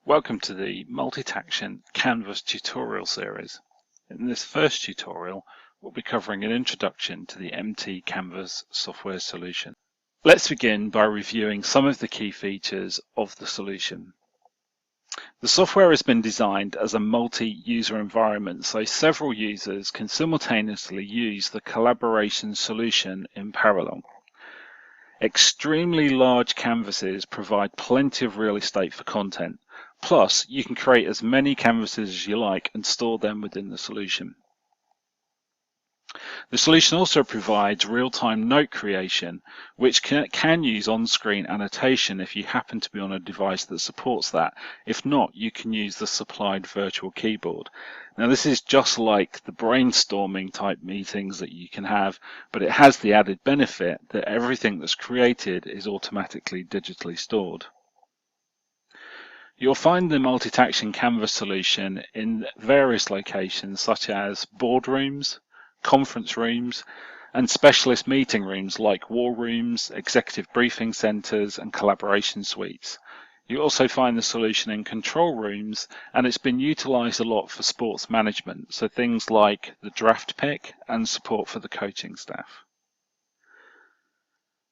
Welcome to the MT Canvus tutorial series. In this first tutorial, we'll be covering an introduction to the MT Canvus software solution. Let's begin by reviewing some of the key features of the solution. The software has been designed as a multi-user environment, so several users can simultaneously use the collaboration solution in parallel. Extremely large canvases provide plenty of real estate for content. Plus, you can create as many canvases as you like and store them within the solution. The solution also provides real-time note creation, which can use on-screen annotation if you happen to be on a device that supports that. If not, you can use the supplied virtual keyboard. Now, this is just like the brainstorming type meetings that you can have, but it has the added benefit that everything that's created is automatically digitally stored. You'll find the MT Canvus solution in various locations such as boardrooms, conference rooms, and specialist meeting rooms like war rooms, executive briefing centers, and collaboration suites. You also find the solution in control rooms, and it's been utilized a lot for sports management, so things like the draft pick and support for the coaching staff.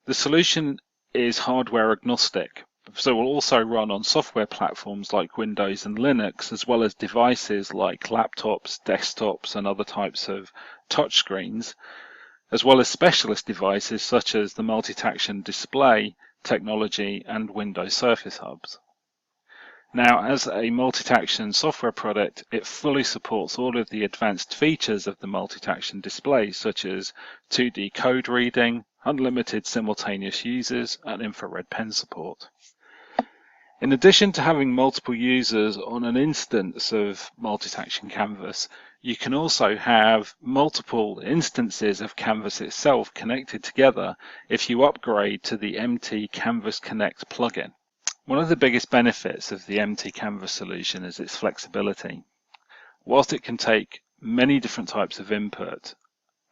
The solution is hardware agnostic, so will also run on software platforms like Windows and Linux, as well as devices like laptops, desktops, and other types of touchscreens, as well as specialist devices such as the MT display technology and Windows Surface Hubs. Now, as a MT software product, it fully supports all of the advanced features of the MT display, such as 2D code reading, unlimited simultaneous users, and infrared pen support. In addition to having multiple users on an instance of MT Canvus, you can also have multiple instances of Canvus itself connected together if you upgrade to the MT Canvus Connect plugin. One of the biggest benefits of the MT Canvus solution is its flexibility. Whilst it can take many different types of input,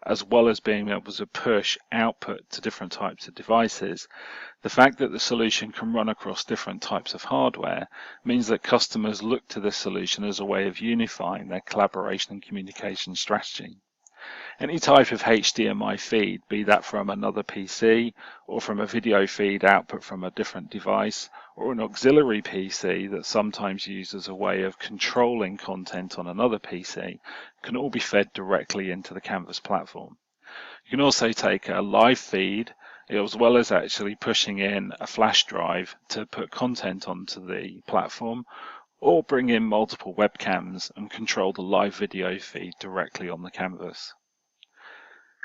as well as being able to push output to different types of devices, the fact that the solution can run across different types of hardware means that customers look to this solution as a way of unifying their collaboration and communication strategy. Any type of HDMI feed, be that from another PC or from a video feed output from a different device, or an auxiliary PC that's sometimes used as a way of controlling content on another PC, can all be fed directly into the Canvus platform. You can also take a live feed as well as actually pushing in a flash drive to put content onto the platform, or bring in multiple webcams and control the live video feed directly on the canvas.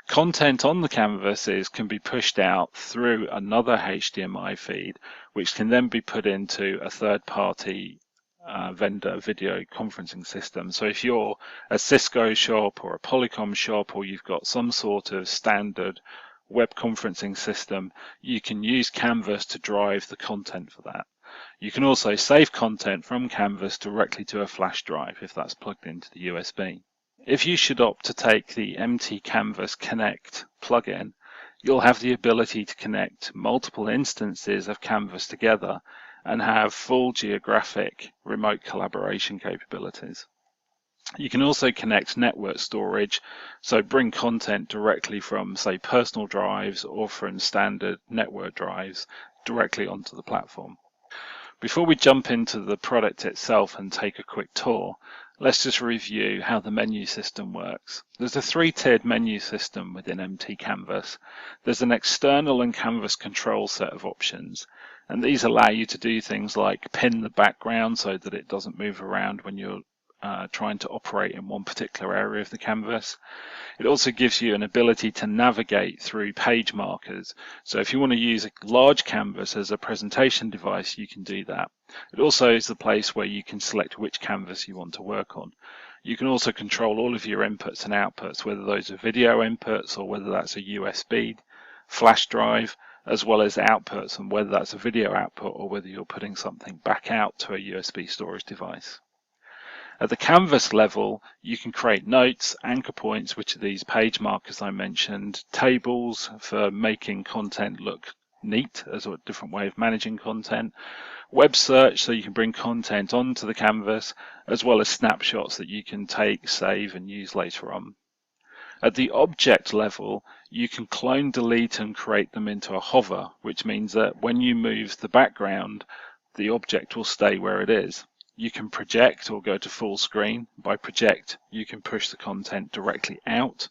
Content on the canvases can be pushed out through another HDMI feed, which can then be put into a third-party vendor video conferencing system. So if you're a Cisco shop or a Polycom shop, or you've got some sort of standard web conferencing system, you can use Canvus to drive the content for that. You can also save content from Canvus directly to a flash drive if that's plugged into the USB. If you should opt to take the MT Canvus Connect plugin, you'll have the ability to connect multiple instances of Canvus together and have full geographic remote collaboration capabilities. You can also connect network storage, so bring content directly from, say, personal drives or from standard network drives directly onto the platform. Before we jump into the product itself and take a quick tour, let's just review how the menu system works. There's a three-tiered menu system within MT Canvus. There's an external and Canvus control set of options, and these allow you to do things like pin the background so that it doesn't move around when you're trying to operate in one particular area of the canvas. It also gives you an ability to navigate through page markers. So if you want to use a large canvas as a presentation device, you can do that. It also is the place where you can select which canvas you want to work on. You can also control all of your inputs and outputs, whether those are video inputs or whether that's a USB flash drive, as well as outputs, and whether that's a video output or whether you're putting something back out to a USB storage device. At the canvas level, you can create notes, anchor points, which are these page markers I mentioned, tables for making content look neat as a different way of managing content. Web search, so you can bring content onto the canvas, as well as snapshots that you can take, save, and use later on. At the object level, you can clone, delete, and create them into a hover, which means that when you move the background, the object will stay where it is. You can project or go to full screen. By project, you can push the content directly out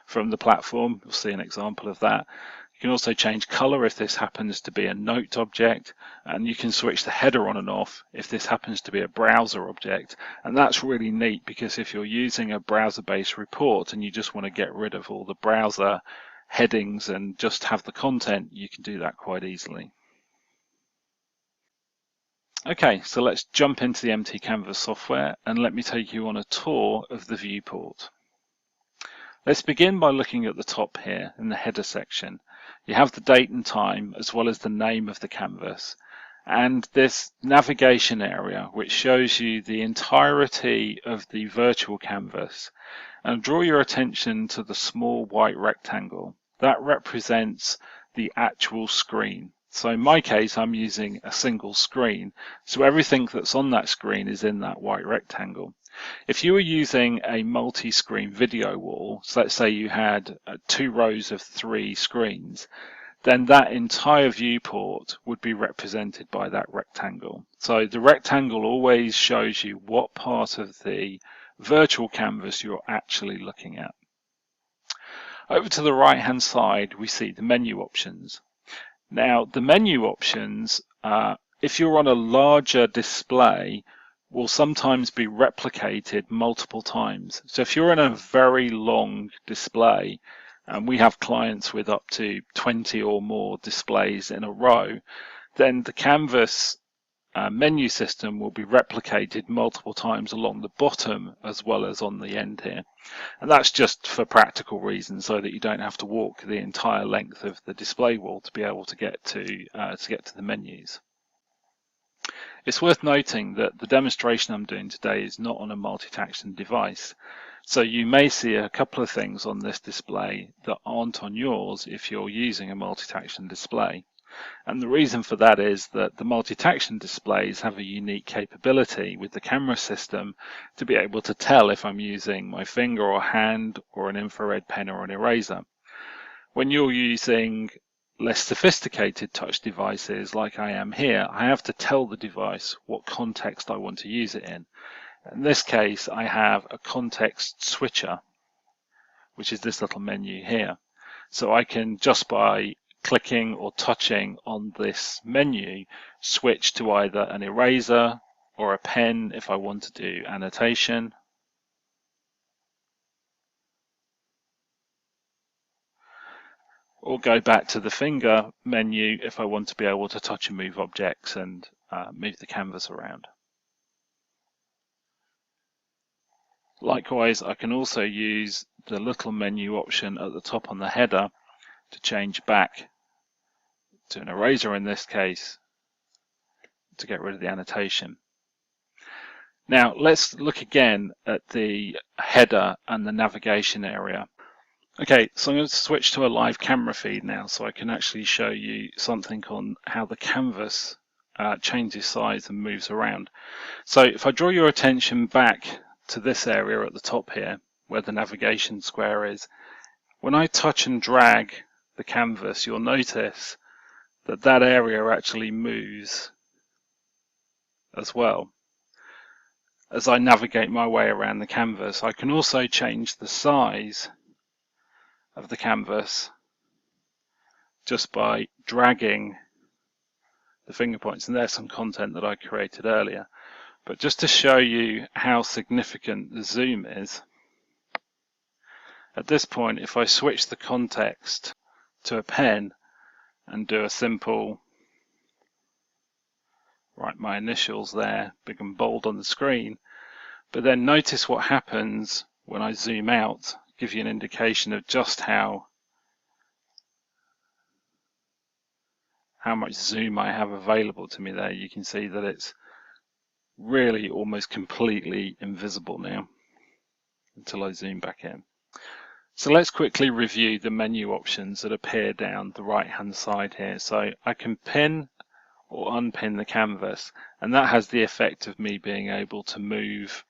from the platform. You'll see an example of that. You can also change color if this happens to be a note object, and you can switch the header on and off if this happens to be a browser object. And that's really neat, because if you're using a browser-based report and you just want to get rid of all the browser headings and just have the content, you can do that quite easily. Okay, so let's jump into the MT Canvas software and let me take you on a tour of the viewport. Let's begin by looking at the top here in the header section. You have the date and time as well as the name of the canvas, and this navigation area which shows you the entirety of the virtual canvas. And draw your attention to the small white rectangle. That represents the actual screen. So in my case, I'm using a single screen, so everything that's on that screen is in that white rectangle. If you were using a multi-screen video wall, so let's say you had 2 rows of 3 screens, then that entire viewport would be represented by that rectangle. So the rectangle always shows you what part of the virtual canvas you're actually looking at. Over to the right hand side, we see the menu options. Now the menu options, if you're on a larger display, will sometimes be replicated multiple times. So if you're in a very long display, and we have clients with up to 20 or more displays in a row, then the canvas menu system will be replicated multiple times along the bottom as well as on the end here. And that's just for practical reasons, so that you don't have to walk the entire length of the display wall to be able to get to the menus. It's worth noting that the demonstration I'm doing today is not on a multitasking device. So you may see a couple of things on this display that aren't on yours if you're using a multitasking display. And the reason for that is that the multitasking displays have a unique capability with the camera system to be able to tell if I'm using my finger or hand or an infrared pen or an eraser. When you're using less sophisticated touch devices like I am here, I have to tell the device what context I want to use it in. In this case, I have a context switcher, which is this little menu here. So I can, just by clicking or touching on this menu, switch to either an eraser or a pen if I want to do annotation, or go back to the finger menu if I want to be able to touch and move objects and move the canvas around. Likewise, I can also use the little menu option at the top on the header to change back to an eraser in this case to get rid of the annotation. Now let's look again at the header and the navigation area. Okay, so I'm going to switch to a live camera feed now so I can actually show you something on how the canvas changes size and moves around. So if I draw your attention back to this area at the top here where the navigation square is, when I touch and drag the canvas, you'll notice that that area actually moves as well. As I navigate my way around the canvas, I can also change the size of the canvas just by dragging the finger points, and there's some content that I created earlier. But just to show you how significant the zoom is, at this point, if I switch the context to a pen and do a simple, write my initials there, big and bold on the screen, but then notice what happens when I zoom out, give you an indication of just how much zoom I have available to me there. You can see that it's really almost completely invisible now until I zoom back in. So let's quickly review the menu options that appear down the right hand side here. So I can pin or unpin the canvas, and that has the effect of me being able to move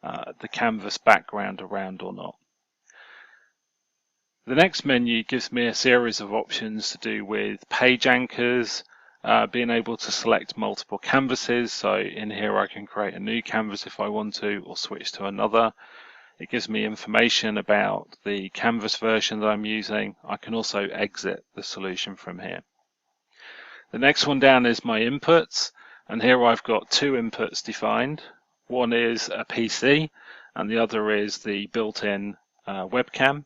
the canvas background around or not. The next menu gives me a series of options to do with page anchors, being able to select multiple canvases. So in here I can create a new canvas if I want to, or switch to another. It gives me information about the canvas version that I'm using. I can also exit the solution from here. The next one down is my inputs, and here I've got two inputs defined. One is a PC and the other is the built-in webcam.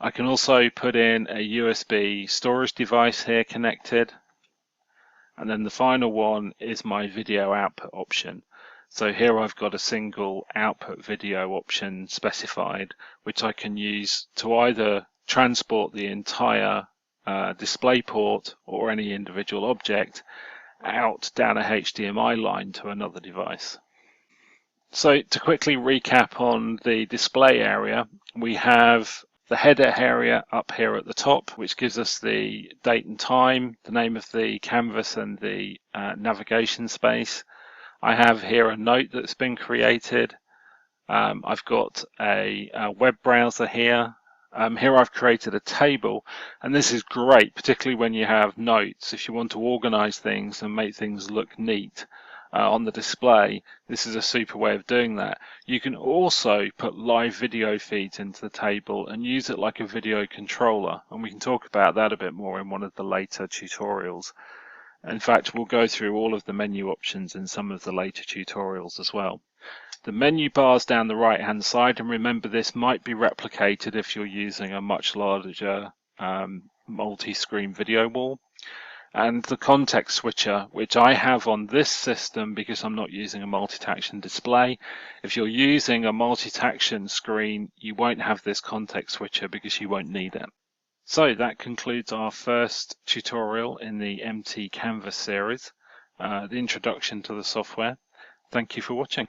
I can also put in a USB storage device here connected. And then the final one is my video output option. So here I've got a single output video option specified, which I can use to either transport the entire display port or any individual object out down a HDMI line to another device. So to quickly recap on the display area, we have the header area up here at the top, which gives us the date and time, the name of the canvas and the navigation space. I have here a note that's been created. I've got a web browser here. Here I've created a table, and this is great, particularly when you have notes. If you want to organize things and make things look neat on the display, this is a super way of doing that. You can also put live video feeds into the table and use it like a video controller, and we can talk about that a bit more in one of the later tutorials. In fact, we'll go through all of the menu options in some of the later tutorials as well. The menu bars down the right hand side, and remember this might be replicated if you're using a much larger multi-screen video wall. And the context switcher, which I have on this system because I'm not using a multi-taction display. If you're using a multi-taction screen, you won't have this context switcher because you won't need it. So that concludes our first tutorial in the MT Canvus series, the introduction to the software. Thank you for watching.